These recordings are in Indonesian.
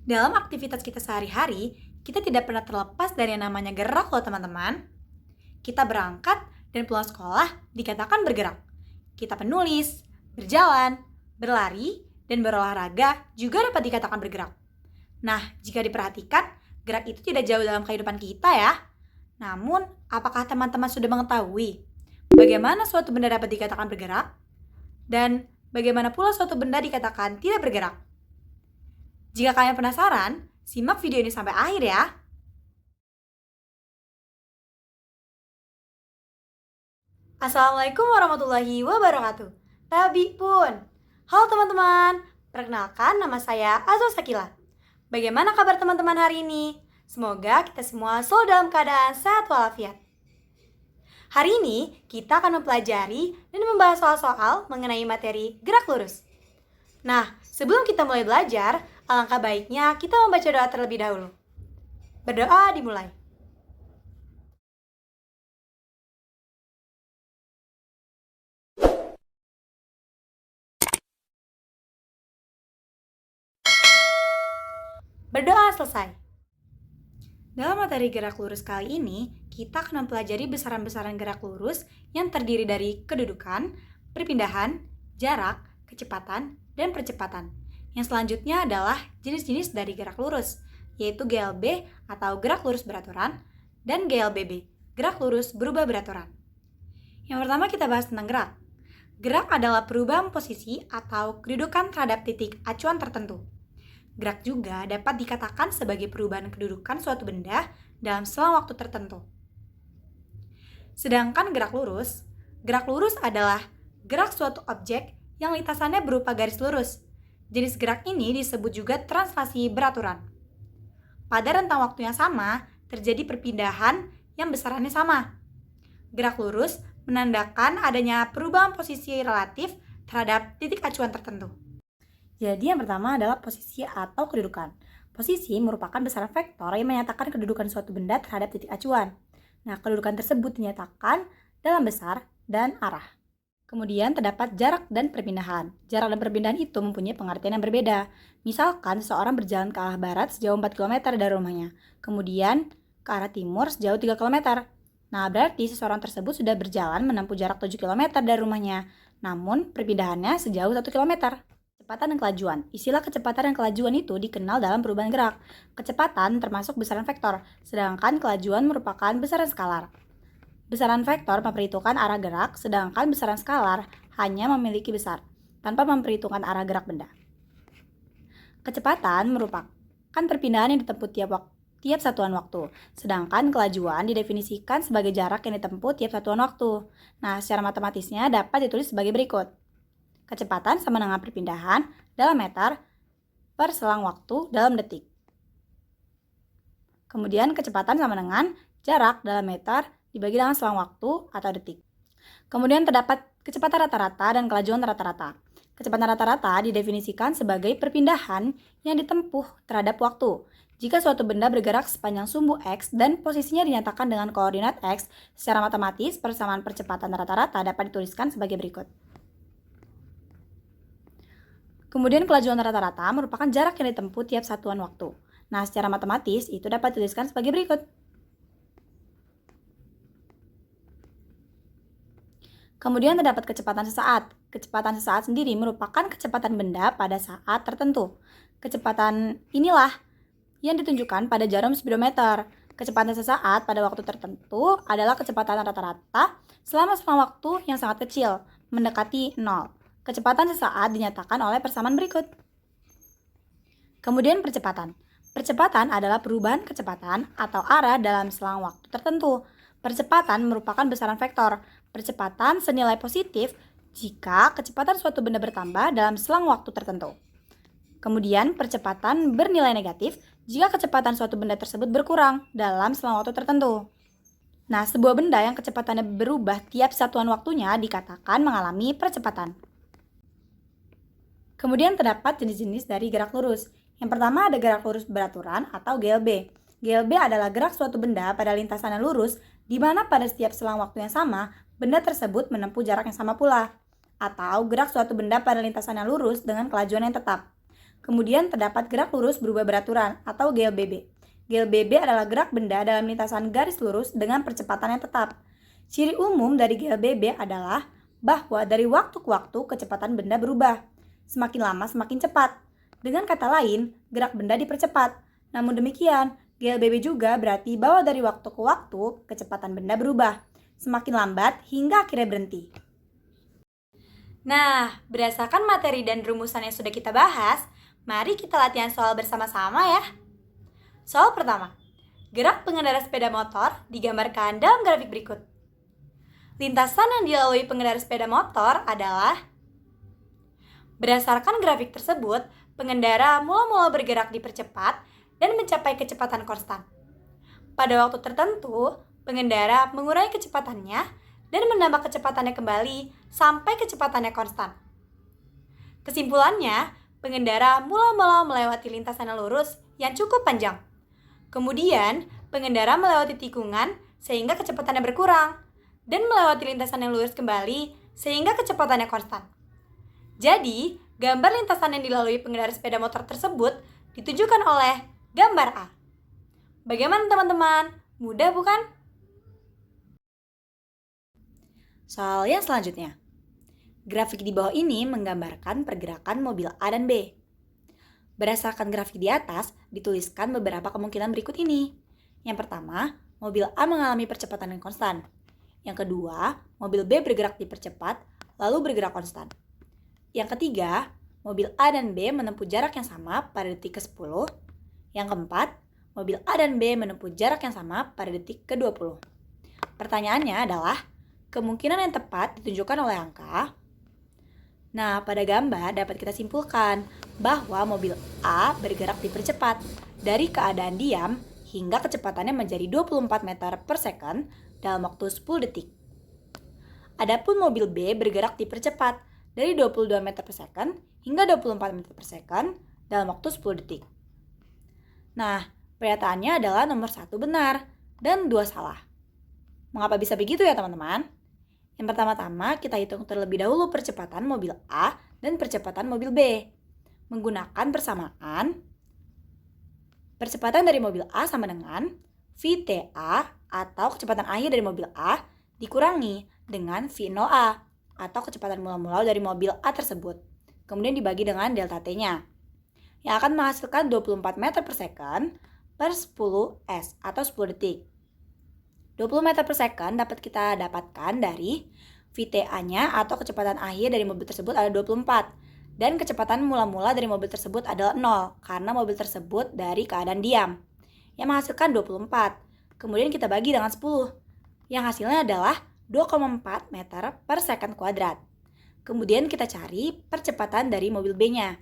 Dalam aktivitas kita sehari-hari, kita tidak pernah terlepas dari yang namanya gerak loh teman-teman. Kita berangkat dan pulang sekolah dikatakan bergerak. Kita penulis, berjalan, berlari, dan berolahraga juga dapat dikatakan bergerak. Nah, jika diperhatikan, gerak itu tidak jauh dalam kehidupan kita ya. Namun, apakah teman-teman sudah mengetahui bagaimana suatu benda dapat dikatakan bergerak? Dan bagaimana pula suatu benda dikatakan tidak bergerak? Jika kalian penasaran, simak video ini sampai akhir ya. Assalamualaikum warahmatullahi wabarakatuh. Tabi pun. Halo teman-teman, perkenalkan nama saya Azwa Sakila. Bagaimana kabar teman-teman hari ini? Semoga kita semua selalu dalam keadaan sehat walafiat. Hari ini kita akan mempelajari dan membahas soal-soal mengenai materi gerak lurus. Nah, sebelum kita mulai belajar, alangkah baiknya kita membaca doa terlebih dahulu. Berdoa dimulai. Berdoa selesai. Dalam materi gerak lurus kali ini, kita akan mempelajari besaran-besaran gerak lurus yang terdiri dari kedudukan, perpindahan, jarak, kecepatan, dan percepatan. Yang selanjutnya adalah jenis-jenis dari gerak lurus, yaitu GLB atau gerak lurus beraturan, dan GLBB, gerak lurus berubah beraturan. Yang pertama kita bahas tentang gerak. Gerak adalah perubahan posisi atau kedudukan terhadap titik acuan tertentu. Gerak juga dapat dikatakan sebagai perubahan kedudukan suatu benda dalam selang waktu tertentu. Sedangkan gerak lurus adalah gerak suatu objek yang lintasannya berupa garis lurus. Jenis gerak ini disebut juga translasi beraturan. Pada rentang waktu yang sama, terjadi perpindahan yang besarannya sama. Gerak lurus menandakan adanya perubahan posisi relatif terhadap titik acuan tertentu. Jadi yang pertama adalah posisi atau kedudukan. Posisi merupakan besaran vektor yang menyatakan kedudukan suatu benda terhadap titik acuan. Nah, kedudukan tersebut dinyatakan dalam besar dan arah. Kemudian terdapat jarak dan perpindahan. Jarak dan perpindahan itu mempunyai pengertian yang berbeda. Misalkan seseorang berjalan ke arah barat sejauh 4 km dari rumahnya. Kemudian ke arah timur sejauh 3 km. Nah, berarti seseorang tersebut sudah berjalan menempuh jarak 7 km dari rumahnya. Namun, perpindahannya sejauh 1 km. Kecepatan dan kelajuan. Istilah kecepatan dan kelajuan itu dikenal dalam perubahan gerak. Kecepatan termasuk besaran vektor, sedangkan kelajuan merupakan besaran skalar. Besaran vektor memperhitungkan arah gerak, sedangkan besaran skalar hanya memiliki besar, tanpa memperhitungkan arah gerak benda. Kecepatan merupakan perpindahan yang ditempuh tiap satuan waktu, sedangkan kelajuan didefinisikan sebagai jarak yang ditempuh tiap satuan waktu. Nah, secara matematisnya dapat ditulis sebagai berikut. Kecepatan sama dengan perpindahan dalam meter per selang waktu dalam detik. Kemudian kecepatan sama dengan jarak dalam meter dibagi dengan selang waktu atau detik. Kemudian terdapat kecepatan rata-rata dan kelajuan rata-rata. Kecepatan rata-rata didefinisikan sebagai perpindahan yang ditempuh terhadap waktu. Jika suatu benda bergerak sepanjang sumbu X dan posisinya dinyatakan dengan koordinat X, secara matematis persamaan percepatan rata-rata dapat dituliskan sebagai berikut. Kemudian kelajuan rata-rata merupakan jarak yang ditempuh tiap satuan waktu. Nah, secara matematis itu dapat dituliskan sebagai berikut. Kemudian terdapat kecepatan sesaat. Kecepatan sesaat sendiri merupakan kecepatan benda pada saat tertentu. Kecepatan inilah yang ditunjukkan pada jarum speedometer. Kecepatan sesaat pada waktu tertentu adalah kecepatan rata-rata selama selang waktu yang sangat kecil, mendekati 0. Kecepatan sesaat dinyatakan oleh persamaan berikut. Kemudian percepatan. Percepatan adalah perubahan kecepatan atau arah dalam selang waktu tertentu. Percepatan merupakan besaran vektor. Percepatan senilai positif jika kecepatan suatu benda bertambah dalam selang waktu tertentu. Kemudian percepatan bernilai negatif jika kecepatan suatu benda tersebut berkurang dalam selang waktu tertentu. Nah, sebuah benda yang kecepatannya berubah tiap satuan waktunya dikatakan mengalami percepatan. Kemudian terdapat jenis-jenis dari gerak lurus. Yang pertama ada gerak lurus beraturan atau GLB. GLB adalah gerak suatu benda pada lintasan yang lurus, di mana pada setiap selang waktu yang sama, benda tersebut menempuh jarak yang sama pula. Atau gerak suatu benda pada lintasan yang lurus dengan kelajuan yang tetap. Kemudian terdapat gerak lurus berubah beraturan atau GLBB. GLBB adalah gerak benda dalam lintasan garis lurus dengan percepatan yang tetap. Ciri umum dari GLBB adalah bahwa dari waktu ke waktu kecepatan benda berubah. Semakin lama semakin cepat. Dengan kata lain, gerak benda dipercepat. Namun demikian, GLBB juga berarti bahwa dari waktu ke waktu kecepatan benda berubah. Semakin lambat hingga akhirnya berhenti. Nah, berdasarkan materi dan rumusan yang sudah kita bahas, mari kita latihan soal bersama-sama ya. Soal pertama, gerak pengendara sepeda motor digambarkan dalam grafik berikut. Lintasan yang dilalui pengendara sepeda motor adalah, berdasarkan grafik tersebut, pengendara mula-mula bergerak dipercepat dan mencapai kecepatan konstan. Pada waktu tertentu, pengendara mengurangi kecepatannya dan menambah kecepatannya kembali sampai kecepatannya konstan. Kesimpulannya, pengendara mula-mula melewati lintasan yang lurus yang cukup panjang. Kemudian, pengendara melewati tikungan sehingga kecepatannya berkurang dan melewati lintasan yang lurus kembali sehingga kecepatannya konstan. Jadi, gambar lintasan yang dilalui pengendara sepeda motor tersebut ditunjukkan oleh gambar A. Bagaimana teman-teman? Mudah bukan? Soal yang selanjutnya. Grafik di bawah ini menggambarkan pergerakan mobil A dan B. Berdasarkan grafik di atas, dituliskan beberapa kemungkinan berikut ini. Yang pertama, mobil A mengalami percepatan yang konstan. Yang kedua, mobil B bergerak dipercepat, lalu bergerak konstan. Yang ketiga, mobil A dan B menempuh jarak yang sama pada detik ke-10. Yang keempat, mobil A dan B menempuh jarak yang sama pada detik ke-20. Pertanyaannya adalah, kemungkinan yang tepat ditunjukkan oleh angka. Nah, pada gambar dapat kita simpulkan bahwa mobil A bergerak dipercepat dari keadaan diam hingga kecepatannya menjadi 24 meter per second dalam waktu 10 detik. Adapun mobil B bergerak dipercepat dari 22 meter per second hingga 24 meter per second dalam waktu 10 detik. Nah, pernyataannya adalah nomor 1 benar dan 2 salah. Mengapa bisa begitu ya teman-teman? Yang pertama-tama kita hitung terlebih dahulu percepatan mobil A dan percepatan mobil B. Menggunakan persamaan, percepatan dari mobil A sama dengan VTA atau kecepatan akhir dari mobil A dikurangi dengan V0A atau kecepatan mula-mula dari mobil A tersebut. Kemudian dibagi dengan delta T-nya. Yang akan menghasilkan 24 meter per second per 10 S atau 10 detik. 20 meter per second dapat kita dapatkan dari VTA-nya atau kecepatan akhir dari mobil tersebut adalah 24. Dan kecepatan mula-mula dari mobil tersebut adalah 0 karena mobil tersebut dari keadaan diam. Yang menghasilkan 24. Kemudian kita bagi dengan 10. Yang hasilnya adalah 2,4 meter per second kuadrat. Kemudian kita cari percepatan dari mobil B-nya.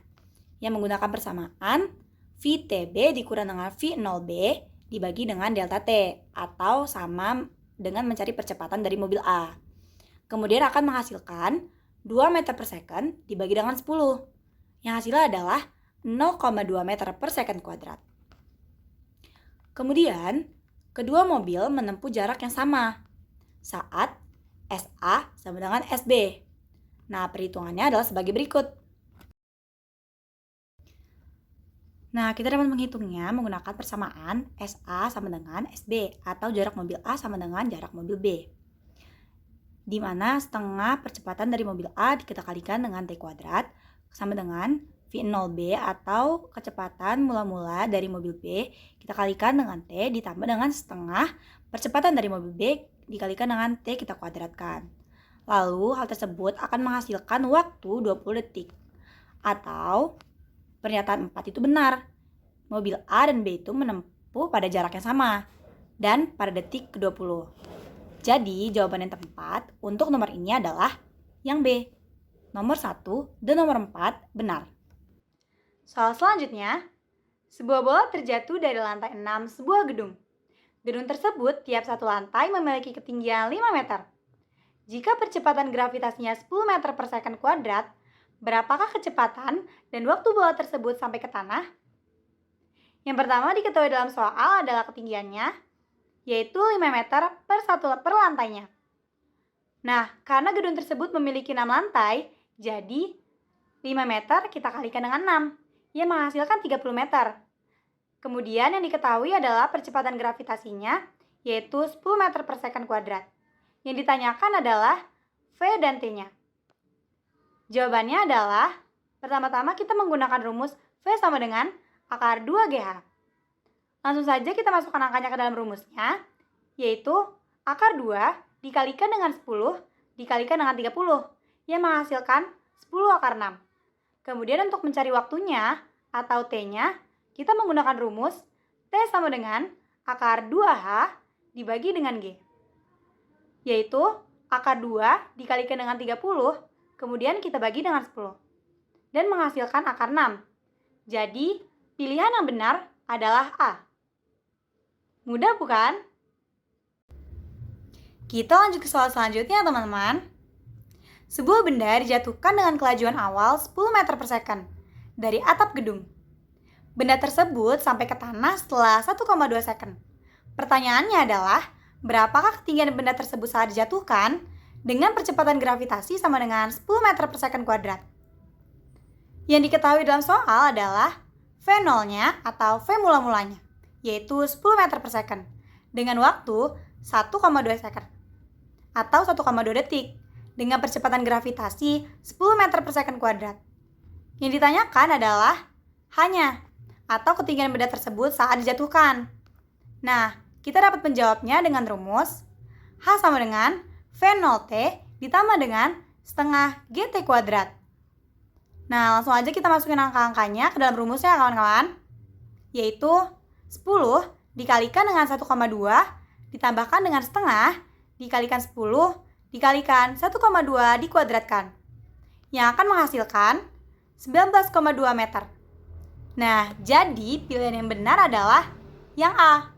Yang menggunakan persamaan VTB dikurang dengan V0B dibagi dengan delta T atau sama dengan mencari percepatan dari mobil A. Kemudian akan menghasilkan 2 meter per second dibagi dengan 10. Yang hasilnya adalah 0,2 meter per second kuadrat. Kemudian, kedua mobil menempuh jarak yang sama saat SA sama dengan SB. Nah, perhitungannya adalah sebagai berikut. Nah, kita dapat menghitungnya menggunakan persamaan SA sama dengan SB atau jarak mobil A sama dengan jarak mobil B. Di mana setengah percepatan dari mobil A kita kalikan dengan T kuadrat sama dengan V0B atau kecepatan mula-mula dari mobil B kita kalikan dengan T ditambah dengan setengah percepatan dari mobil B dikalikan dengan T kita kuadratkan. Lalu hal tersebut akan menghasilkan waktu 20 detik. Atau pernyataan 4 itu benar. Mobil A dan B itu menempuh pada jarak yang sama dan pada detik ke-20. Jadi jawaban yang tepat untuk nomor ini adalah yang B. Nomor 1 dan nomor 4 benar. Soal selanjutnya, sebuah bola terjatuh dari lantai 6 sebuah gedung. Gedung tersebut tiap satu lantai memiliki ketinggian 5 meter. Jika percepatan gravitasinya 10 meter per second kuadrat, berapakah kecepatan dan waktu bola tersebut sampai ke tanah? Yang pertama diketahui dalam soal adalah ketinggiannya, yaitu 5 meter per lantainya. Nah, karena gedung tersebut memiliki 6 lantai, jadi 5 meter kita kalikan dengan 6, yang menghasilkan 30 meter. Kemudian yang diketahui adalah percepatan gravitasinya, yaitu 10 meter per second kuadrat. Yang ditanyakan adalah V dan T-nya. Jawabannya adalah, pertama-tama kita menggunakan rumus V sama dengan akar 2GH. Langsung saja kita masukkan angkanya ke dalam rumusnya, yaitu akar 2 dikalikan dengan 10 dikalikan dengan 30, yang menghasilkan 10 akar 6. Kemudian untuk mencari waktunya atau T-nya, kita menggunakan rumus T sama dengan akar 2H dibagi dengan G. Yaitu akar 2 dikalikan dengan 30, kemudian kita bagi dengan 10. Dan menghasilkan akar 6. Jadi, pilihan yang benar adalah A. Mudah bukan? Kita lanjut ke soal selanjutnya teman-teman. Sebuah benda dijatuhkan dengan kelajuan awal 10 meter per second dari atap gedung. Benda tersebut sampai ke tanah setelah 1,2 second. Pertanyaannya adalah, berapakah ketinggian benda tersebut saat dijatuhkan dengan percepatan gravitasi sama dengan 10 meter per second kuadrat? Yang diketahui dalam soal adalah V0-nya atau V mula-mulanya, yaitu 10 meter per second, dengan waktu 1,2 second, atau 1,2 detik, dengan percepatan gravitasi 10 meter per second kuadrat. Yang ditanyakan adalah hanya atau ketinggian benda tersebut saat dijatuhkan. Nah, kita dapat menjawabnya dengan rumus H sama dengan V0T ditambah dengan setengah GT kuadrat. Nah, langsung aja kita masukin angka-angkanya ke dalam rumusnya kawan-kawan. Yaitu 10 dikalikan dengan 1,2 ditambahkan dengan setengah dikalikan 10 dikalikan 1,2 dikuadratkan. Yang akan menghasilkan 19,2 meter. Nah, jadi pilihan yang benar adalah yang A.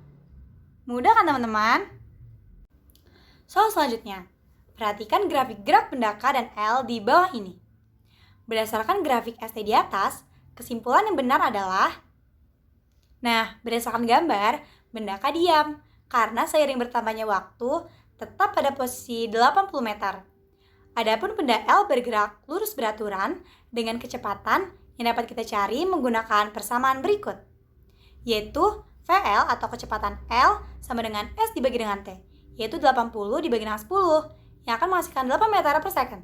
Mudah kan teman-teman? Soal selanjutnya. Perhatikan grafik gerak benda K dan L di bawah ini. Berdasarkan grafik ST di atas, kesimpulan yang benar adalah, nah, berdasarkan gambar, benda K diam karena seiring bertambahnya waktu tetap pada posisi 80 meter. Adapun benda L bergerak lurus beraturan dengan kecepatan yang dapat kita cari menggunakan persamaan berikut, yaitu VL atau kecepatan L sama dengan S dibagi dengan T, yaitu 80 dibagi dengan 10, yang akan menghasilkan 8 meter per second.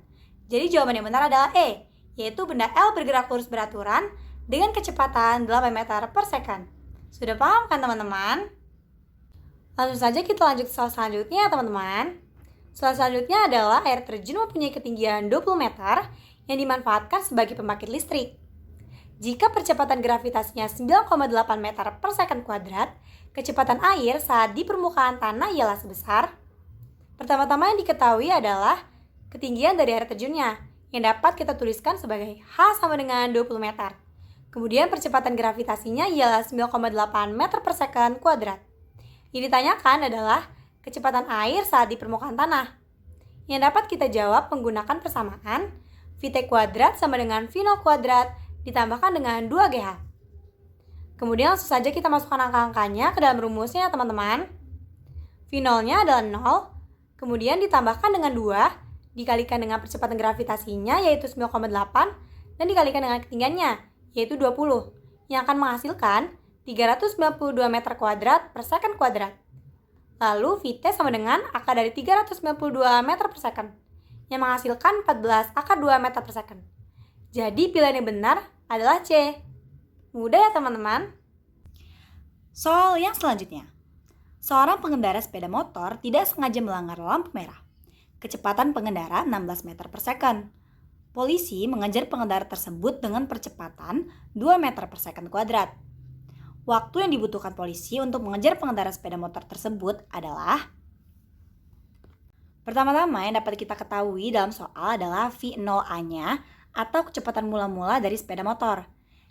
Jadi jawaban yang benar adalah E, yaitu benda L bergerak lurus beraturan dengan kecepatan 8 meter per second. Sudah paham kan teman-teman? Langsung saja kita lanjut ke soal selanjutnya teman-teman. Soal selanjutnya adalah air terjun mempunyai ketinggian 20 meter yang dimanfaatkan sebagai pembangkit listrik. Jika percepatan gravitasinya 9,8 meter per second kuadrat, kecepatan air saat di permukaan tanah ialah sebesar. Pertama-tama yang diketahui adalah ketinggian dari air terjunnya, yang dapat kita tuliskan sebagai H sama dengan 20 meter. Kemudian percepatan gravitasinya ialah 9,8 meter per second kuadrat. Yang ditanyakan adalah kecepatan air saat di permukaan tanah. Yang dapat kita jawab menggunakan persamaan VT kuadrat sama dengan V0 kuadrat ditambahkan dengan 2GH. Kemudian langsung saja kita masukkan angka-angkanya ke dalam rumusnya teman-teman. V0-nya adalah 0, kemudian ditambahkan dengan 2, dikalikan dengan percepatan gravitasinya yaitu 9,8 dan dikalikan dengan ketinggiannya yaitu 20 yang akan menghasilkan 392 meter kuadrat per second kuadrat. Lalu VT sama dengan akar dari 392 meter per second yang menghasilkan 14 akar 2 meter per second. Jadi pilihan yang benar adalah C. Mudah ya teman-teman? Soal yang selanjutnya. Seorang pengendara sepeda motor tidak sengaja melanggar lampu merah. Kecepatan pengendara 16 meter per second. Polisi mengejar pengendara tersebut dengan percepatan 2 meter per second kuadrat. Waktu yang dibutuhkan polisi untuk mengejar pengendara sepeda motor tersebut adalah, pertama-tama yang dapat kita ketahui dalam soal adalah V0A-nya atau kecepatan mula-mula dari sepeda motor.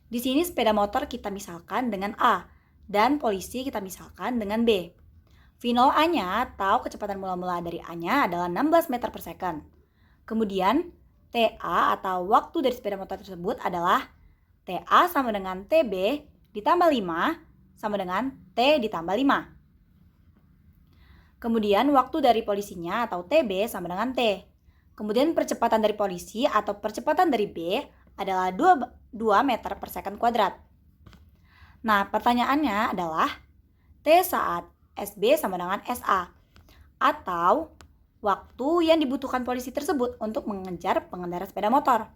Di sini sepeda motor kita misalkan dengan A dan polisi kita misalkan dengan B. V0A-nya atau kecepatan mula-mula dari A-nya adalah 16 meter per second. Kemudian TA atau waktu dari sepeda motor tersebut adalah TA sama dengan TB ditambah 5 sama dengan T ditambah 5. Kemudian waktu dari polisinya atau TB sama dengan T. Kemudian percepatan dari polisi atau percepatan dari B adalah 2 meter per second kuadrat. Nah, pertanyaannya adalah T saat SB sama dengan SA, atau waktu yang dibutuhkan polisi tersebut untuk mengejar pengendara sepeda motor.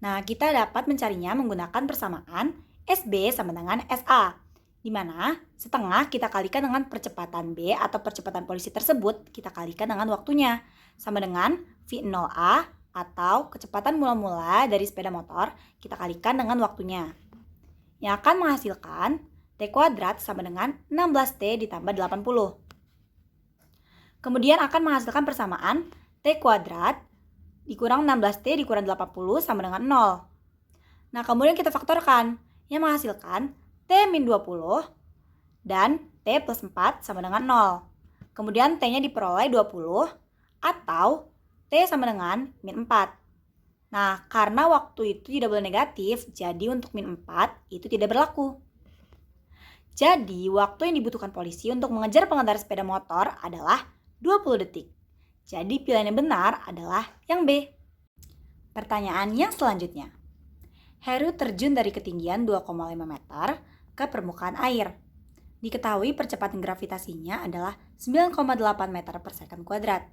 Nah, kita dapat mencarinya menggunakan persamaan SB sama dengan SA, di mana setengah kita kalikan dengan percepatan B atau percepatan polisi tersebut, kita kalikan dengan waktunya, sama dengan V0A atau kecepatan mula-mula dari sepeda motor, kita kalikan dengan waktunya. Yang akan menghasilkan T kuadrat sama dengan 16T ditambah 80. Kemudian akan menghasilkan persamaan T kuadrat dikurang 16T dikurang 80 sama dengan 0. Nah, kemudian kita faktorkan, yang menghasilkan T min 20 dan T plus 4 sama dengan 0. Kemudian T-nya diperoleh 20 atau T sama dengan min 4. Nah, karena waktu itu tidak boleh negatif, jadi untuk min 4 itu tidak berlaku. Jadi, waktu yang dibutuhkan polisi untuk mengejar pengendara sepeda motor adalah 20 detik. Jadi, pilihan yang benar adalah yang B. Pertanyaan yang selanjutnya. Heru terjun dari ketinggian 2,5 meter ke permukaan air. Diketahui percepatan gravitasinya adalah 9,8 meter per second kuadrat.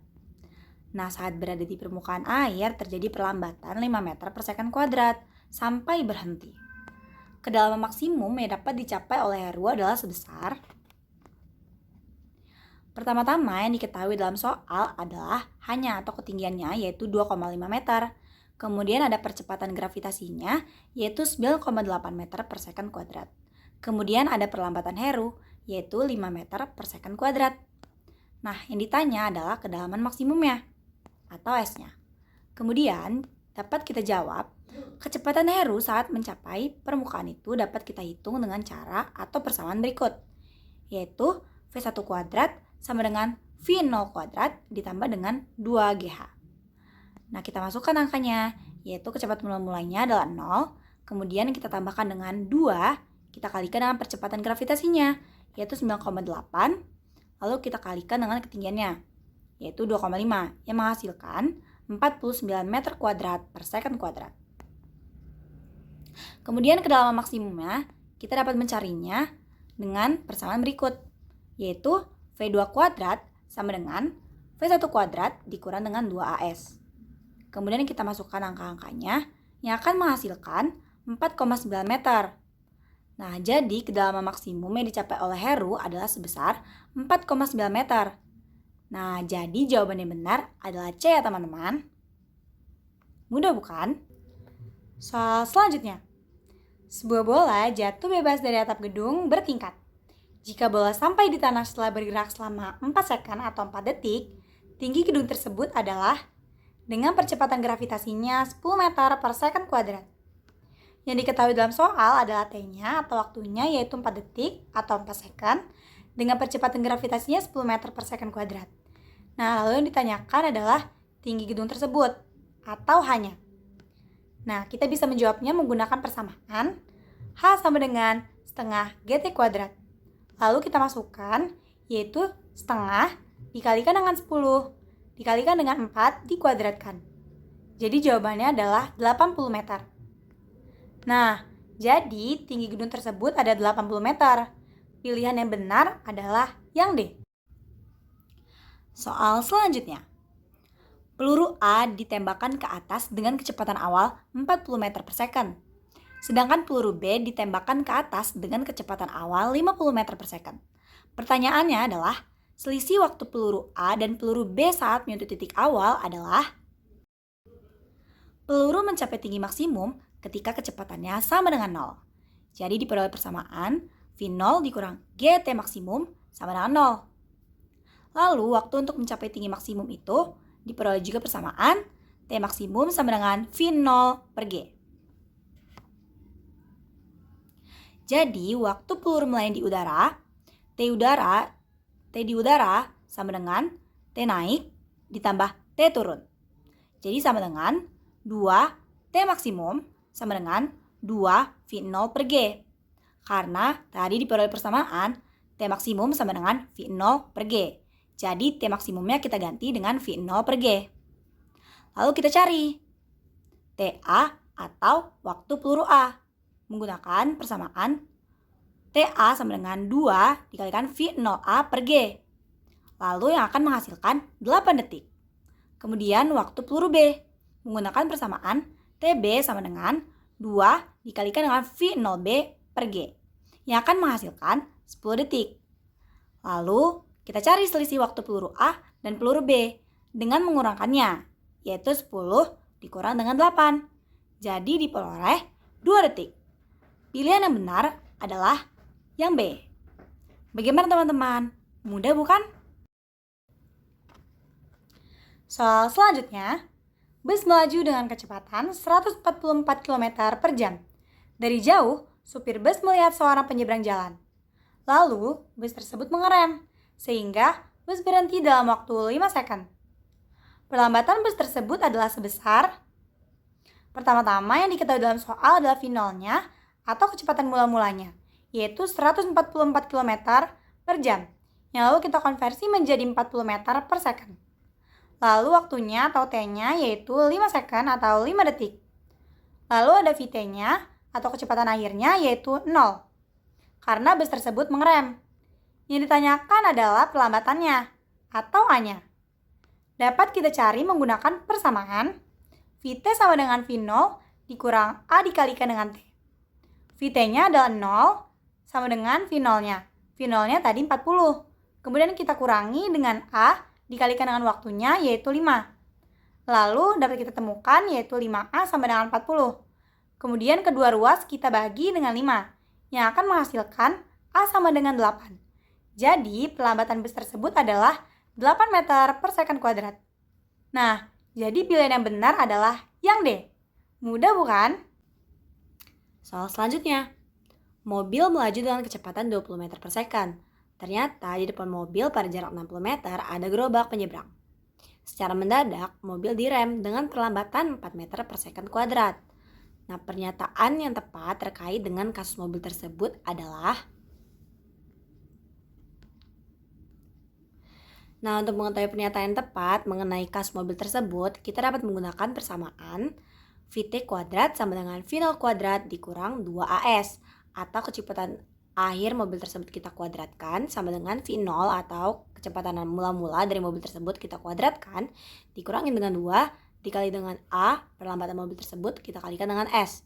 Nah, saat berada di permukaan air terjadi perlambatan 5 meter per second kuadrat sampai berhenti. Kedalaman maksimum yang dapat dicapai oleh Heru adalah sebesar. Pertama-tama yang diketahui dalam soal adalah hanya atau ketinggiannya yaitu 2,5 meter. Kemudian ada percepatan gravitasinya yaitu 9,8 meter per second kuadrat. Kemudian ada perlambatan Heru yaitu 5 meter per second kuadrat. Nah, yang ditanya adalah kedalaman maksimumnya atau S-nya. Kemudian dapat kita jawab, kecepatan Heru saat mencapai permukaan itu dapat kita hitung dengan cara atau persamaan berikut, yaitu V1 kuadrat sama dengan V0 kuadrat ditambah dengan 2GH. Nah, kita masukkan angkanya, yaitu kecepatan mula-mulanya adalah 0, kemudian kita tambahkan dengan 2, kita kalikan dengan percepatan gravitasinya, yaitu 9,8, lalu kita kalikan dengan ketinggiannya, yaitu 2,5, yang menghasilkan 49 meter kuadrat per second kuadrat. Kemudian kedalaman maksimumnya, kita dapat mencarinya dengan persamaan berikut, yaitu V2 kuadrat sama dengan V1 kuadrat dikurang dengan 2AS. Kemudian kita masukkan angka-angkanya yang akan menghasilkan 4,9 meter. Nah, jadi kedalaman maksimum yang dicapai oleh Heru adalah sebesar 4,9 meter. Nah, jadi jawaban yang benar adalah C ya teman-teman. Mudah bukan? Soal selanjutnya. Sebuah bola jatuh bebas dari atap gedung bertingkat. Jika bola sampai di tanah setelah bergerak selama 4 second atau 4 detik, tinggi gedung tersebut adalah dengan percepatan gravitasinya 10 meter per second kuadrat. Yang diketahui dalam soal adalah T-nya atau waktunya yaitu 4 detik atau 4 second dengan percepatan gravitasinya 10 meter per second kuadrat. Nah, lalu yang ditanyakan adalah tinggi gedung tersebut atau hanya. Nah, kita bisa menjawabnya menggunakan persamaan H sama dengan setengah GT kuadrat. Lalu kita masukkan, yaitu setengah dikalikan dengan 10, dikalikan dengan 4, dikuadratkan. Jadi jawabannya adalah 80 meter. Nah, jadi tinggi gedung tersebut ada 80 meter. Pilihan yang benar adalah yang D. Soal selanjutnya. Peluru A ditembakkan ke atas dengan kecepatan awal 40 meter per second. Sedangkan peluru B ditembakkan ke atas dengan kecepatan awal 50 meter per second. Pertanyaannya adalah, selisih waktu peluru A dan peluru B saat menyentuh titik awal adalah peluru mencapai tinggi maksimum ketika kecepatannya sama dengan 0. Jadi diperoleh persamaan V0 dikurang GT maksimum sama dengan 0. Lalu waktu untuk mencapai tinggi maksimum itu diperoleh juga persamaan T maksimum sama dengan V0 per G. Jadi, waktu peluru melayang di udara, T di udara sama dengan T naik ditambah T turun. Jadi sama dengan 2 T maksimum sama dengan 2 V0 per G. Karena tadi diperoleh persamaan T maksimum sama dengan V0 per G. Jadi T maksimumnya kita ganti dengan V0 per G. Lalu kita cari TA atau waktu peluru A menggunakan persamaan TA sama dengan 2 dikalikan V0A per G. Lalu yang akan menghasilkan 8 detik. Kemudian waktu peluru B menggunakan persamaan TB sama dengan 2 dikalikan dengan V0B per G yang akan menghasilkan 10 detik. Lalu kita cari selisih waktu peluru A dan peluru B dengan mengurangkannya, yaitu 10 dikurang dengan 8. Jadi diperoleh 2 detik. Pilihan yang benar adalah yang B. Bagaimana teman-teman? Mudah bukan? Soal selanjutnya, bus melaju dengan kecepatan 144 km per jam. Dari jauh, supir bus melihat seorang penyeberang jalan. Lalu, bus tersebut mengerem, sehingga bus berhenti dalam waktu 5 second. Perlambatan bus tersebut adalah sebesar. Pertama-tama yang diketahui dalam soal adalah V0-nya atau kecepatan mula-mulanya, yaitu 144 km per jam, yang lalu kita konversi menjadi 40 meter per second. Lalu waktunya atau T-nya yaitu 5 second atau 5 detik. Lalu ada VT-nya atau kecepatan akhirnya yaitu 0, karena bus tersebut mengerem. Yang ditanyakan adalah perlambatannya atau A-nya. Dapat kita cari menggunakan persamaan VT sama dengan V0 dikurang A dikalikan dengan T. VT-nya adalah 0 sama dengan V0-nya. V0-nya tadi 40. Kemudian kita kurangi dengan A dikalikan dengan waktunya yaitu 5. Lalu dapat kita temukan yaitu 5A sama dengan 40. Kemudian kedua ruas kita bagi dengan 5 yang akan menghasilkan A sama dengan 8. Jadi perlambatan bus tersebut adalah 8 meter per second kuadrat. Nah, jadi pilihan yang benar adalah yang D. Mudah bukan? Soal selanjutnya. Mobil melaju dengan kecepatan 20 meter per second. Ternyata di depan mobil pada jarak 60 meter ada gerobak penyeberang. Secara mendadak, mobil direm dengan perlambatan 4 meter per second kuadrat. Nah, pernyataan yang tepat terkait dengan kasus mobil tersebut adalah. Nah, untuk mengetahui pernyataan yang tepat mengenai kasus mobil tersebut, kita dapat menggunakan persamaan VT kuadrat sama dengan V0 kuadrat dikurang 2AS, atau kecepatan akhir mobil tersebut kita kuadratkan sama dengan V0 atau kecepatan mula-mula dari mobil tersebut kita kuadratkan dikurangi dengan 2 dikali dengan A perlambatan mobil tersebut kita kalikan dengan S.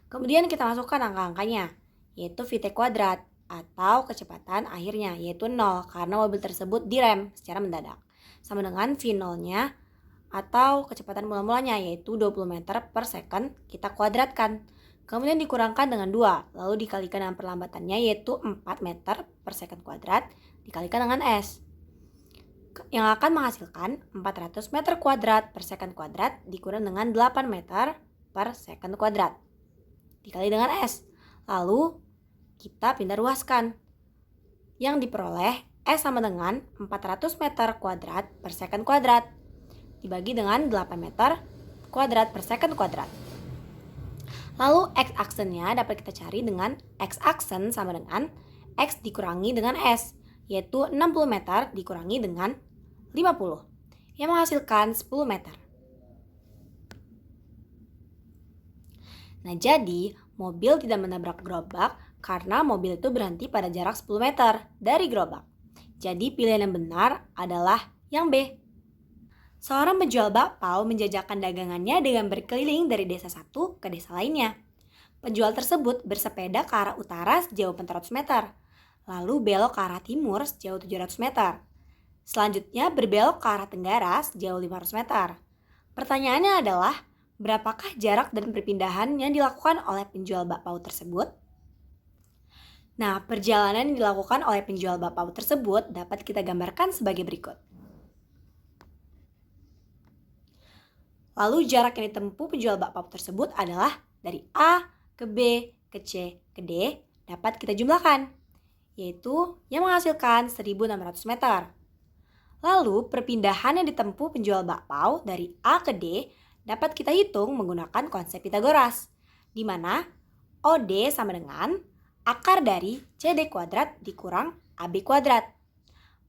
Kemudian kita masukkan angka-angkanya, yaitu VT kuadrat atau kecepatan akhirnya yaitu 0 karena mobil tersebut direm secara mendadak, sama dengan V0-nya atau kecepatan mula-mulanya yaitu 20 meter per second kita kuadratkan. Kemudian dikurangkan dengan 2, lalu dikalikan dengan perlambatannya yaitu 4 meter per second kuadrat dikalikan dengan S. Yang akan menghasilkan 400 meter kuadrat per second kuadrat dikurang dengan 8 meter per second kuadrat dikali dengan S. Lalu kita pindah ruaskan. Yang diperoleh S sama dengan 400 meter kuadrat per second kuadrat dibagi dengan 8 meter kuadrat per second kuadrat. Lalu X-aksennya dapat kita cari dengan X-aksen sama dengan X dikurangi dengan S, yaitu 60 meter dikurangi dengan 50, yang menghasilkan 10 meter. Nah, jadi mobil tidak menabrak gerobak karena mobil itu berhenti pada jarak 10 meter dari gerobak. Jadi pilihan yang benar adalah yang B. Seorang penjual bakpao menjajakan dagangannya dengan berkeliling dari desa satu ke desa lainnya. Penjual tersebut bersepeda ke arah utara sejauh 400 meter, lalu belok ke arah timur sejauh 700 meter. Selanjutnya berbelok ke arah tenggara sejauh 500 meter. Pertanyaannya adalah, berapakah jarak dan perpindahan yang dilakukan oleh penjual bakpao tersebut? Nah, perjalanan yang dilakukan oleh penjual bakpao tersebut dapat kita gambarkan sebagai berikut. Lalu jarak yang ditempuh penjual bakpao tersebut adalah dari A ke B ke C ke D dapat kita jumlahkan, yaitu yang menghasilkan 1.600 meter. Lalu perpindahan yang ditempuh penjual bakpao dari A ke D dapat kita hitung menggunakan konsep Pitagoras, di mana OD sama dengan akar dari CD kuadrat dikurang AB kuadrat.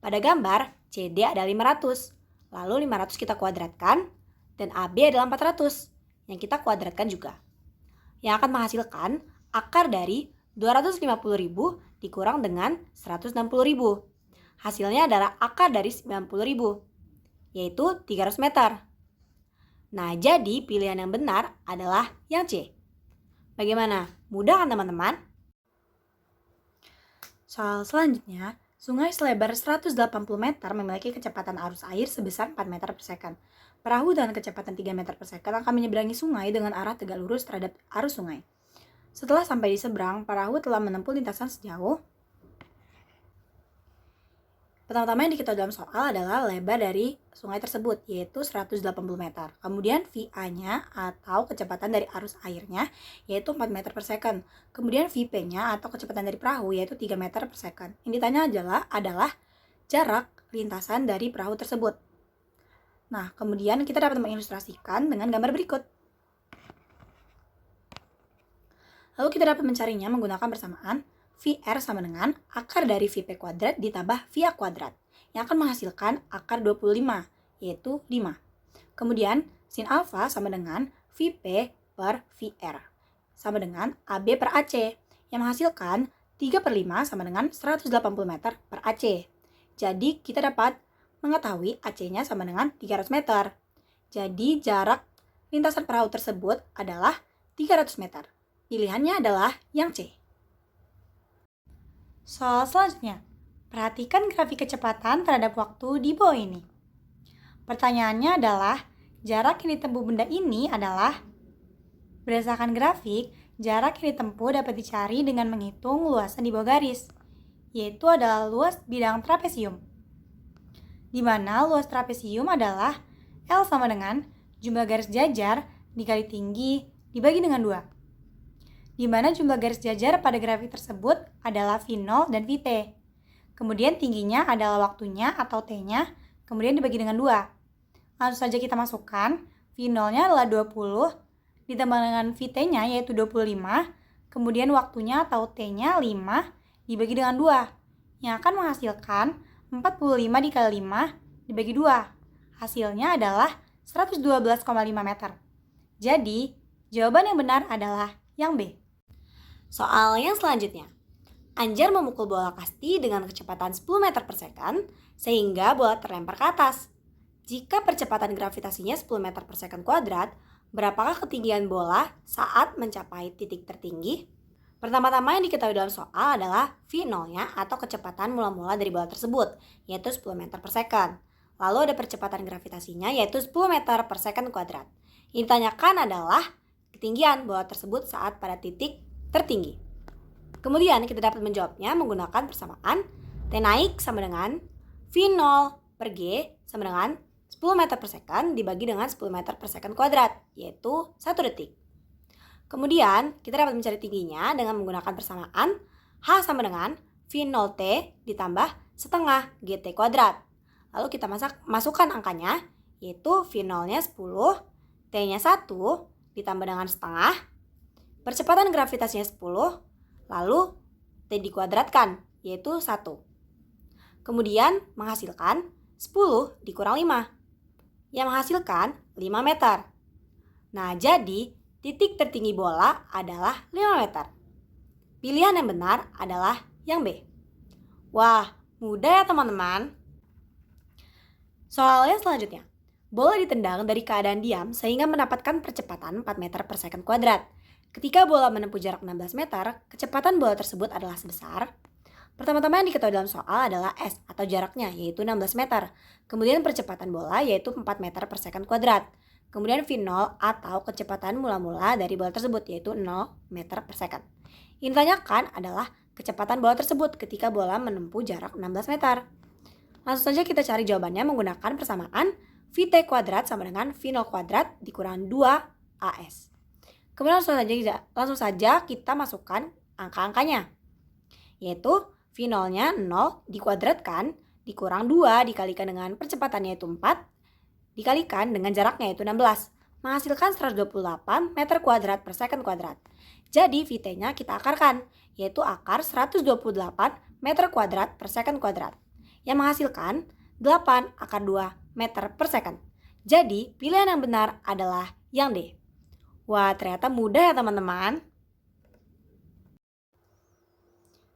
Pada gambar CD ada 500, lalu 500 kita kuadratkan, dan AB adalah 400, yang kita kuadratkan juga. Yang akan menghasilkan akar dari 250.000 dikurang dengan 160.000. Hasilnya adalah akar dari 90.000, yaitu 300 meter. Nah, jadi pilihan yang benar adalah yang C. Bagaimana? Mudah kan teman-teman? Soal selanjutnya, sungai selebar 180 meter memiliki kecepatan arus air sebesar 4 meter per second. Perahu dengan kecepatan 3 meter per second akan menyeberangi sungai dengan arah tegak lurus terhadap arus sungai. Setelah sampai di seberang, perahu telah menempuh lintasan sejauh. Pertama-tama yang diketahui dalam soal adalah lebar dari sungai tersebut, yaitu 180 meter. Kemudian VA-nya atau kecepatan dari arus airnya, yaitu 4 meter per second. Kemudian VP-nya atau kecepatan dari perahu, yaitu 3 meter per second. Yang ditanya adalah jarak lintasan dari perahu tersebut. Nah, kemudian kita dapat mengilustrasikan dengan gambar berikut. Lalu kita dapat mencarinya menggunakan persamaan VR sama dengan akar dari VP kuadrat ditambah VA kuadrat, yang akan menghasilkan akar 25, yaitu 5. Kemudian, sin alfa sama dengan VP per VR, sama dengan AB per AC, yang menghasilkan 3/5 sama dengan 180 meter per AC. Jadi, kita dapat mengetahui AC-nya sama dengan 300 meter. Jadi, jarak lintasan perahu tersebut adalah 300 meter. Pilihannya adalah yang C. Soal selanjutnya, perhatikan grafik kecepatan terhadap waktu di bawah ini. Pertanyaannya adalah, jarak yang ditempuh benda ini adalah, berdasarkan grafik, jarak yang ditempuh dapat dicari dengan menghitung luasan di bawah garis, yaitu adalah luas bidang trapesium, di mana luas trapesium adalah L sama dengan jumlah garis jajar dikali tinggi dibagi dengan 2. Di mana jumlah garis jajar pada grafik tersebut adalah V0 dan Vt. Kemudian tingginya adalah waktunya atau T-nya, kemudian dibagi dengan 2. Langsung saja kita masukkan, V0-nya adalah 20, ditambah dengan Vt-nya yaitu 25, kemudian waktunya atau T-nya 5, dibagi dengan 2, yang akan menghasilkan 45 dikali 5 dibagi 2. Hasilnya adalah 112,5 meter. Jadi, jawaban yang benar adalah yang B. Soal yang selanjutnya. Anjar memukul bola kasti dengan kecepatan 10 meter per second sehingga bola terlempar ke atas. Jika percepatan gravitasinya 10 meter per second kuadrat, berapakah ketinggian bola saat mencapai titik tertinggi? Pertama-tama yang diketahui dalam soal adalah V0-nya atau kecepatan mula-mula dari bola tersebut, yaitu 10 meter per second. Lalu ada percepatan gravitasinya yaitu 10 meter per second kuadrat. Yang ditanyakan adalah ketinggian bola tersebut saat pada titik tertinggi. Kemudian kita dapat menjawabnya menggunakan persamaan T naik sama dengan V0 per G sama dengan 10 meter per second dibagi dengan 10 meter per second kuadrat, yaitu 1 detik. Kemudian kita dapat mencari tingginya dengan menggunakan persamaan H sama dengan V0T ditambah setengah GT kuadrat. Lalu kita masukkan angkanya, yaitu V0-nya 10, T-nya 1 ditambah dengan setengah, percepatan gravitasinya 10, lalu T dikuadratkan, yaitu 1. Kemudian menghasilkan 10 dikurang 5, yang menghasilkan 5 meter. Nah, jadi titik tertinggi bola adalah 5 meter. Pilihan yang benar adalah yang B. Wah, mudah ya teman-teman. Soal yang selanjutnya. Bola ditendang dari keadaan diam sehingga mendapatkan percepatan 4 meter per second kuadrat. Ketika bola menempuh jarak 16 meter, kecepatan bola tersebut adalah sebesar. Pertama-tama yang diketahui dalam soal adalah S atau jaraknya, yaitu 16 meter. Kemudian percepatan bola yaitu 4 meter per second kuadrat. Kemudian V0 atau kecepatan mula-mula dari bola tersebut yaitu 0 meter per second. Yang ditanyakan adalah kecepatan bola tersebut ketika bola menempuh jarak 16 meter. Langsung saja kita cari jawabannya menggunakan persamaan Vt kuadrat sama dengan V0 kuadrat dikurang 2AS. Kemudian langsung saja kita masukkan angka-angkanya, yaitu V0-nya 0 dikuadratkan dikurang 2 dikalikan dengan percepatannya yaitu 4 dikalikan dengan jaraknya yaitu 16, menghasilkan 128 meter kuadrat per second kuadrat. Jadi Vt-nya kita akarkan, yaitu akar 128 meter kuadrat per second kuadrat, yang menghasilkan 8 akar 2 meter per second. Jadi pilihan yang benar adalah yang D. Wah, ternyata mudah ya teman-teman.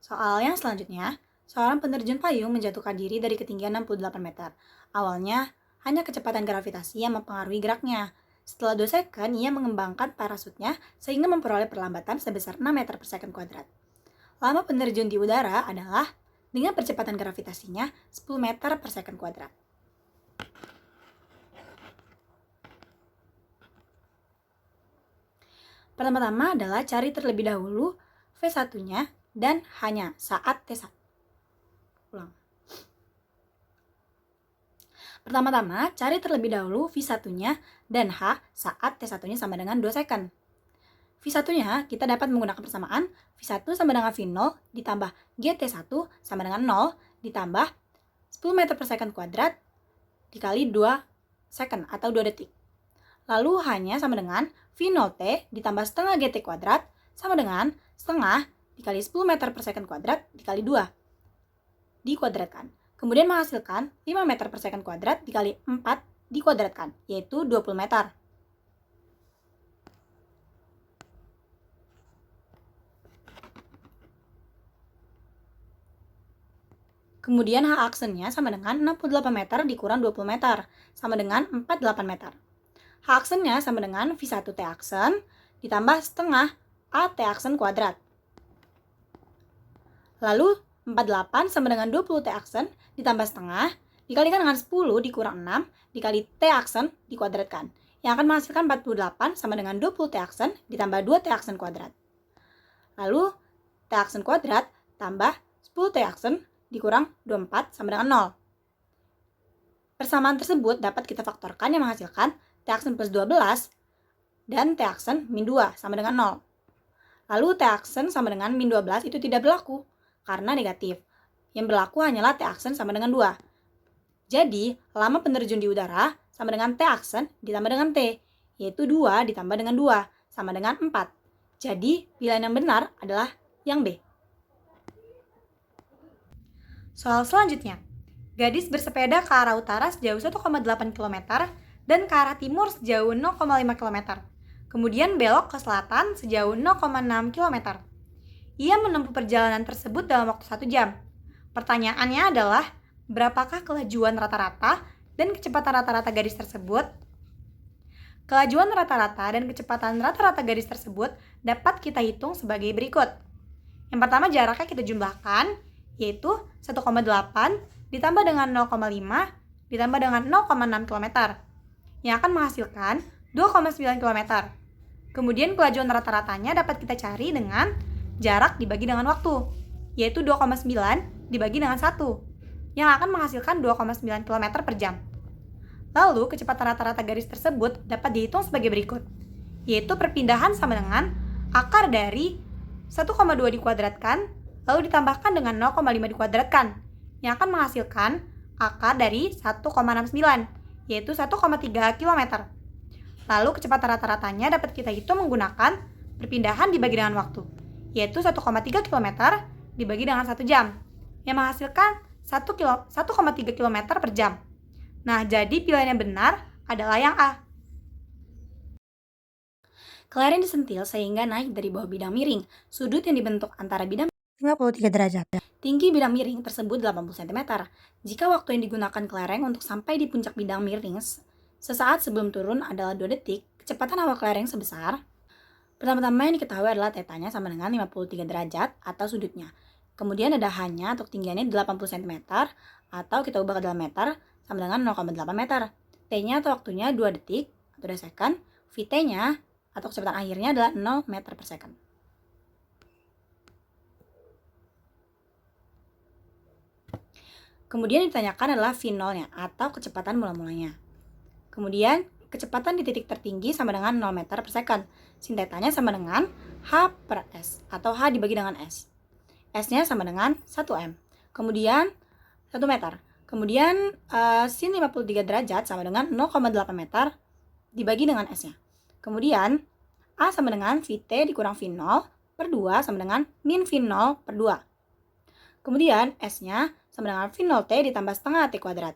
Soal yang selanjutnya, seorang penerjun payung menjatuhkan diri dari ketinggian 68 meter. Awalnya, hanya kecepatan gravitasi yang mempengaruhi geraknya. Setelah 2 second, ia mengembangkan parasutnya sehingga memperoleh perlambatan sebesar 6 meter per second kuadrat. Lama penerjun di udara adalah dengan percepatan gravitasinya 10 meter per second kuadrat. Pertama-tama adalah cari terlebih dahulu V1-nya dan hanya saat T1. Ulang. Pertama-tama, cari terlebih dahulu V1-nya dan H saat T1-nya sama dengan 2 second. V1-nya kita dapat menggunakan persamaan V1 sama dengan V0 ditambah GT1 sama dengan 0 ditambah 10 meter per second kuadrat dikali 2 second atau 2 detik. Lalu hanya sama dengan V0T ditambah setengah GT kuadrat sama dengan setengah dikali 10 meter per second kuadrat dikali 2 dikuadratkan. Kemudian menghasilkan 5 meter per second kuadrat dikali 4 dikuadratkan, yaitu 20 meter. Kemudian H-aksennya sama dengan 68 meter dikurang 20 meter, sama dengan 48 meter. H-aksennya sama dengan V1 T-aksen ditambah setengah AT aksen kuadrat. Lalu 48 sama dengan 20 T-aksen ditambah setengah dikalikan dengan 10 dikurang 6 dikali T-aksen dikuadratkan. Yang akan menghasilkan 48 sama dengan 20 T-aksen ditambah 2 T-aksen kuadrat. Lalu T-aksen kuadrat tambah 10 T-aksen dikurang 24 sama dengan 0. Persamaan tersebut dapat kita faktorkan yang menghasilkan T-aksen plus 12 dan T-aksen min 2 sama dengan 0. Lalu T-aksen sama dengan min 12 itu tidak berlaku karena negatif. Yang berlaku hanyalah T-aksen sama dengan 2. Jadi, lama penerjun di udara sama dengan T-aksen ditambah dengan T, yaitu 2 ditambah dengan 2 sama dengan 4. Jadi, pilihan yang benar adalah yang B. Soal selanjutnya, gadis bersepeda ke arah utara sejauh 1,8 km dan ke arah timur sejauh 0,5 km. Kemudian belok ke selatan sejauh 0,6 km. Ia menempuh perjalanan tersebut dalam waktu 1 jam. Pertanyaannya adalah, berapakah kelajuan rata-rata dan kecepatan rata-rata gadis tersebut? Kelajuan rata-rata dan kecepatan rata-rata gadis tersebut dapat kita hitung sebagai berikut. Yang pertama jaraknya kita jumlahkan, yaitu 1,8 ditambah dengan 0,5 ditambah dengan 0,6 km, yang akan menghasilkan 2,9 km. Kemudian kelajuan rata-ratanya dapat kita cari dengan jarak dibagi dengan waktu, yaitu 2,9 dibagi dengan 1, yang akan menghasilkan 2,9 km per jam. Lalu, kecepatan rata-rata garis tersebut dapat dihitung sebagai berikut, yaitu perpindahan sama dengan akar dari 1,2 dikuadratkan, lalu ditambahkan dengan 0,5 dikuadratkan, yang akan menghasilkan akar dari 1,69, yaitu 1,3 km. Lalu, kecepatan rata-ratanya dapat kita hitung menggunakan perpindahan dibagi dengan waktu, yaitu 1,3 km dibagi dengan 1 jam, yang menghasilkan 1,3 km per jam. Nah, jadi pilihan yang benar adalah yang A. Kelereng disentil sehingga naik dari bawah bidang miring. Sudut yang dibentuk antara bidang 53 derajat. Tinggi bidang miring tersebut 80 cm. Jika waktu yang digunakan kelereng untuk sampai di puncak bidang miring sesaat sebelum turun adalah 2 detik, kecepatan awal kelereng sebesar. Pertama-tama yang diketahui adalah tetanya sama dengan 53 derajat atau sudutnya. Kemudian ada hanya untuk tinggiannya 80 cm atau kita ubah ke dalam meter sama dengan 0,8 meter. T-nya atau waktunya 2 detik atau 2 second. VT-nya atau kecepatan akhirnya adalah 0 meter per second. Kemudian ditanyakan adalah V0-nya atau kecepatan mula-mulanya. Kemudian kecepatan di titik tertinggi sama dengan 0 meter per second. Sin tetanya sama dengan H per S atau H dibagi dengan S. S-nya sama dengan 1 M. Kemudian 1 meter. Kemudian sin 53 derajat sama dengan 0,8 meter dibagi dengan S-nya. Kemudian A sama dengan VT dikurang V0 per 2 sama dengan min V0 per 2. Kemudian S-nya sama dengan V0T ditambah setengah T kuadrat.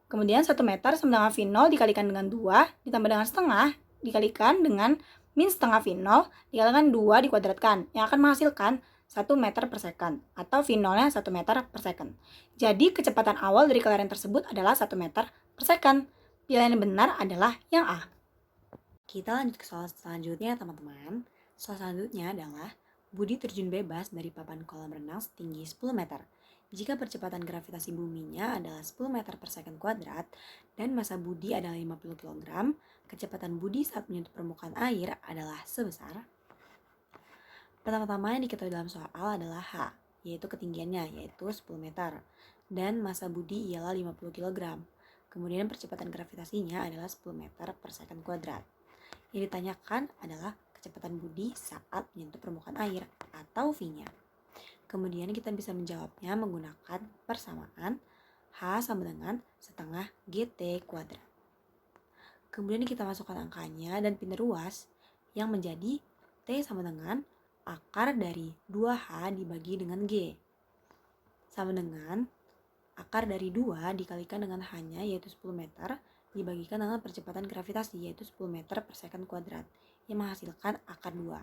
Kemudian 1 meter sama dengan V0 dikalikan dengan 2 ditambah dengan setengah dikalikan dengan min setengah V0 dikalikan 2 dikuadratkan, yang akan menghasilkan 1 meter per second, atau V0-nya 1 meter per second. Jadi kecepatan awal dari kelereng tersebut adalah 1 meter per second. Pilihan yang benar adalah yang A. Kita lanjut ke soal selanjutnya, teman-teman. Soal selanjutnya adalah Budi terjun bebas dari papan kolam renang setinggi 10 meter. Jika percepatan gravitasi buminya adalah 10 meter per second kuadrat dan massa Budi adalah 50 kg, kecepatan Budi saat menyentuh permukaan air adalah sebesar. Pertama-tama yang diketahui dalam soal adalah H, yaitu ketinggiannya, yaitu 10 meter. Dan massa Budi ialah 50 kg. Kemudian percepatan gravitasinya adalah 10 meter per second kuadrat. Yang ditanyakan adalah kecepatan Budi saat menyentuh permukaan air, atau V-nya. Kemudian kita bisa menjawabnya menggunakan persamaan H sama dengan setengah GT kuadrat. Kemudian kita masukkan angkanya dan pindah ruas yang menjadi T sama dengan akar dari 2H dibagi dengan G. Sama dengan akar dari 2 dikalikan dengan H-nya yaitu 10 meter dibagikan dengan percepatan gravitasi yaitu 10 meter per second kuadrat yang menghasilkan akar 2.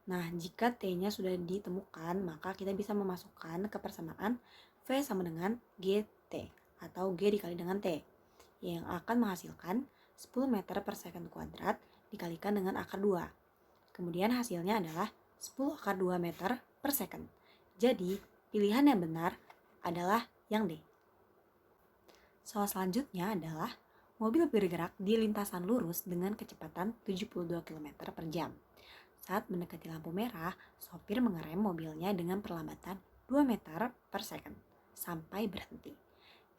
Nah, jika T-nya sudah ditemukan, maka kita bisa memasukkan ke persamaan V sama dengan GT atau G dikali dengan T yang akan menghasilkan 10 meter per second kuadrat dikalikan dengan akar 2. Kemudian hasilnya adalah 10 akar 2 meter per second. Jadi, pilihan yang benar adalah yang D. Soal selanjutnya adalah mobil bergerak di lintasan lurus dengan kecepatan 72 km per jam. Saat mendekati lampu merah, sopir mengerem mobilnya dengan perlambatan 2 meter per second sampai berhenti.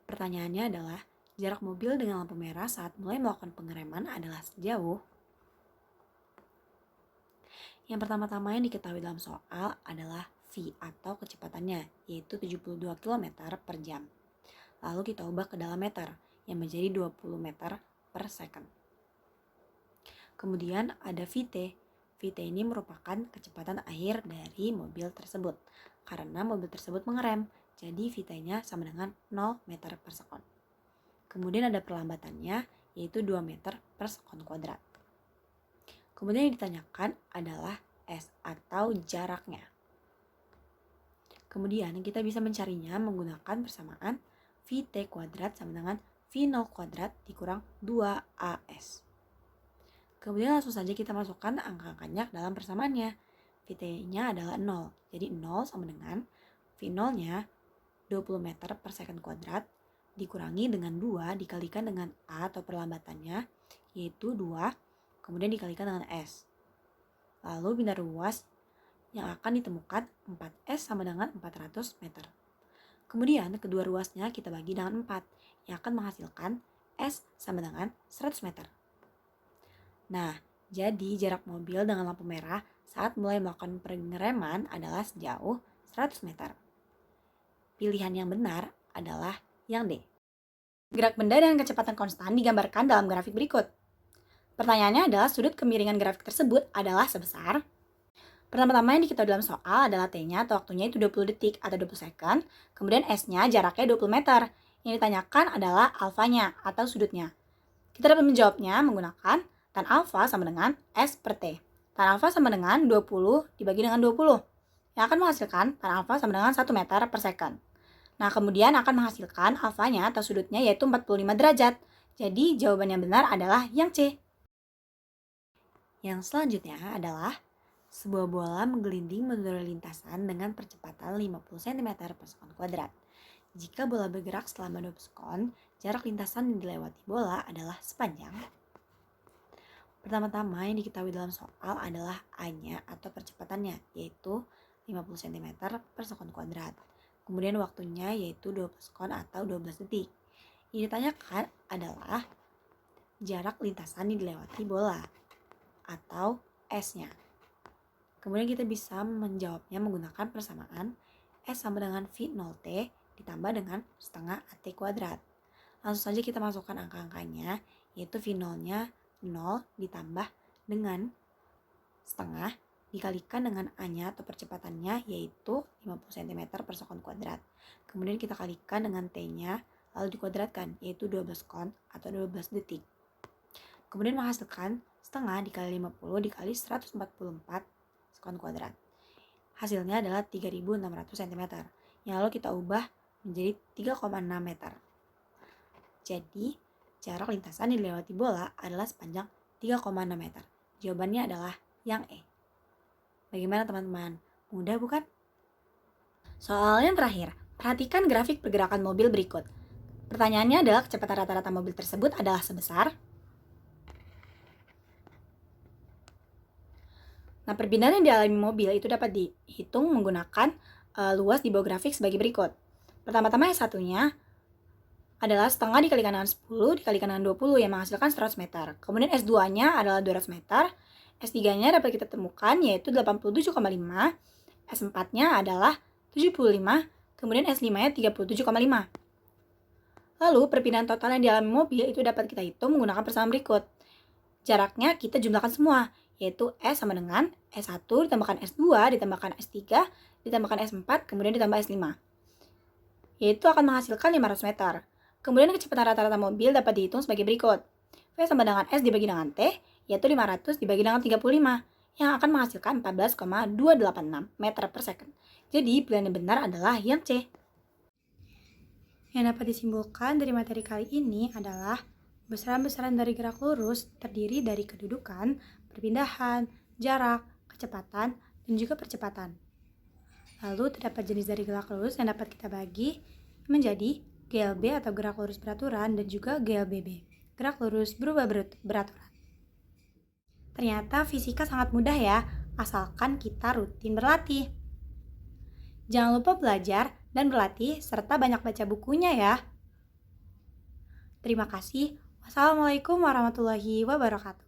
Pertanyaannya adalah, jarak mobil dengan lampu merah saat mulai melakukan pengereman adalah sejauh. Yang pertama-tama yang diketahui dalam soal adalah V atau kecepatannya, yaitu 72 km per jam. Lalu kita ubah ke dalam meter, yang menjadi 20 meter per second. Kemudian ada VT. VT ini merupakan kecepatan akhir dari mobil tersebut, karena mobil tersebut mengerem, jadi VT-nya sama dengan 0 meter per second. Kemudian ada perlambatannya, yaitu 2 meter per second kuadrat. Kemudian yang ditanyakan adalah S atau jaraknya. Kemudian kita bisa mencarinya menggunakan persamaan VT kuadrat sama dengan V0 kuadrat dikurang 2AS. Kemudian langsung saja kita masukkan angka-angkanya ke dalam persamaannya. VT-nya adalah 0, jadi 0 sama dengan V0-nya 20 meter per second kuadrat dikurangi dengan 2 dikalikan dengan A atau perlambatannya, yaitu 2, kemudian dikalikan dengan S. Lalu bina ruas yang akan ditemukan 4S sama dengan 400 meter. Kemudian kedua ruasnya kita bagi dengan 4, yang akan menghasilkan S sama dengan 100 meter. Nah, jadi jarak mobil dengan lampu merah saat mulai melakukan pengereman adalah sejauh 100 meter. Pilihan yang benar adalah yang D. Gerak benda dengan kecepatan konstan digambarkan dalam grafik berikut. Pertanyaannya adalah sudut kemiringan grafik tersebut adalah sebesar. Pertama-tama yang diketahui dalam soal adalah T-nya atau waktunya itu 20 detik atau 20 second, kemudian S-nya jaraknya 20 meter. Yang ditanyakan adalah alfanya atau sudutnya. Kita dapat menjawabnya menggunakan tan alfa sama dengan S per T. Tan alfa sama dengan 20 dibagi dengan 20, yang akan menghasilkan tan alfa sama dengan 1 meter per second. Nah, kemudian akan menghasilkan alfanya atau sudutnya yaitu 45 derajat. Jadi, jawaban yang benar adalah yang C. Yang selanjutnya adalah sebuah bola menggelinding menuju lintasan dengan percepatan 50 cm per sekon kuadrat. Jika bola bergerak selama 20 sekon, jarak lintasan yang dilewati bola adalah sepanjang. Pertama-tama yang diketahui dalam soal adalah A-nya atau percepatannya, yaitu 50 cm per sekon kuadrat. Kemudian waktunya yaitu 20 sekon atau 12 detik. Yang ditanyakan adalah jarak lintasan yang dilewati bola atau S-nya. Kemudian kita bisa menjawabnya menggunakan persamaan S sama dengan V0T ditambah dengan setengah AT kuadrat. Langsung saja kita masukkan angka-angkanya, yaitu V0-nya 0 ditambah dengan setengah dikalikan dengan A-nya atau percepatannya yaitu 50 cm per sekon kuadrat. Kemudian kita kalikan dengan T-nya lalu dikuadratkan yaitu 12 sekon atau 12 detik. kemudian menghasilkan setengah dikali 50 dikali 144 sekon kuadrat. Hasilnya adalah 3.600 cm, yang lalu kita ubah menjadi 3,6 meter. Jadi, jarak lintasan yang dilewati bola adalah sepanjang 3,6 meter. Jawabannya adalah yang E. Bagaimana teman-teman? Mudah bukan? Soal yang terakhir, perhatikan grafik pergerakan mobil berikut. Pertanyaannya adalah kecepatan rata-rata mobil tersebut adalah sebesar. Nah, perpindahan yang dialami mobil itu dapat dihitung menggunakan luas di bawah grafik sebagai berikut. Pertama-tama yang satunya adalah setengah dikalikan dengan 10 dikalikan dengan 20 yang menghasilkan 100 meter. Kemudian S2-nya adalah 200 meter. S3-nya dapat kita temukan yaitu 87,5. S4-nya adalah 75. Kemudian S5-nya 37,5. Lalu perpindahan total yang dialami mobil itu dapat kita hitung menggunakan persamaan berikut. Jaraknya kita jumlahkan semua, yaitu S sama dengan S1 ditambahkan S2 ditambahkan S3 ditambahkan S4 kemudian ditambah S5. Yaitu akan menghasilkan 500 meter. Kemudian kecepatan rata-rata mobil dapat dihitung sebagai berikut. V sama dengan S dibagi dengan T, yaitu 500 dibagi dengan 35, yang akan menghasilkan 14,286 meter per second. Jadi pilihan yang benar adalah yang C. Yang dapat disimpulkan dari materi kali ini adalah besaran-besaran dari gerak lurus terdiri dari kedudukan, perpindahan, jarak, kecepatan, dan juga percepatan. Lalu terdapat jenis dari gerak lurus yang dapat kita bagi menjadi GLB atau gerak lurus beraturan dan juga GLBB, gerak lurus berubah beraturan. Ternyata fisika sangat mudah ya, asalkan kita rutin berlatih. Jangan lupa belajar dan berlatih serta banyak baca bukunya ya. Terima kasih. Wassalamualaikum warahmatullahi wabarakatuh.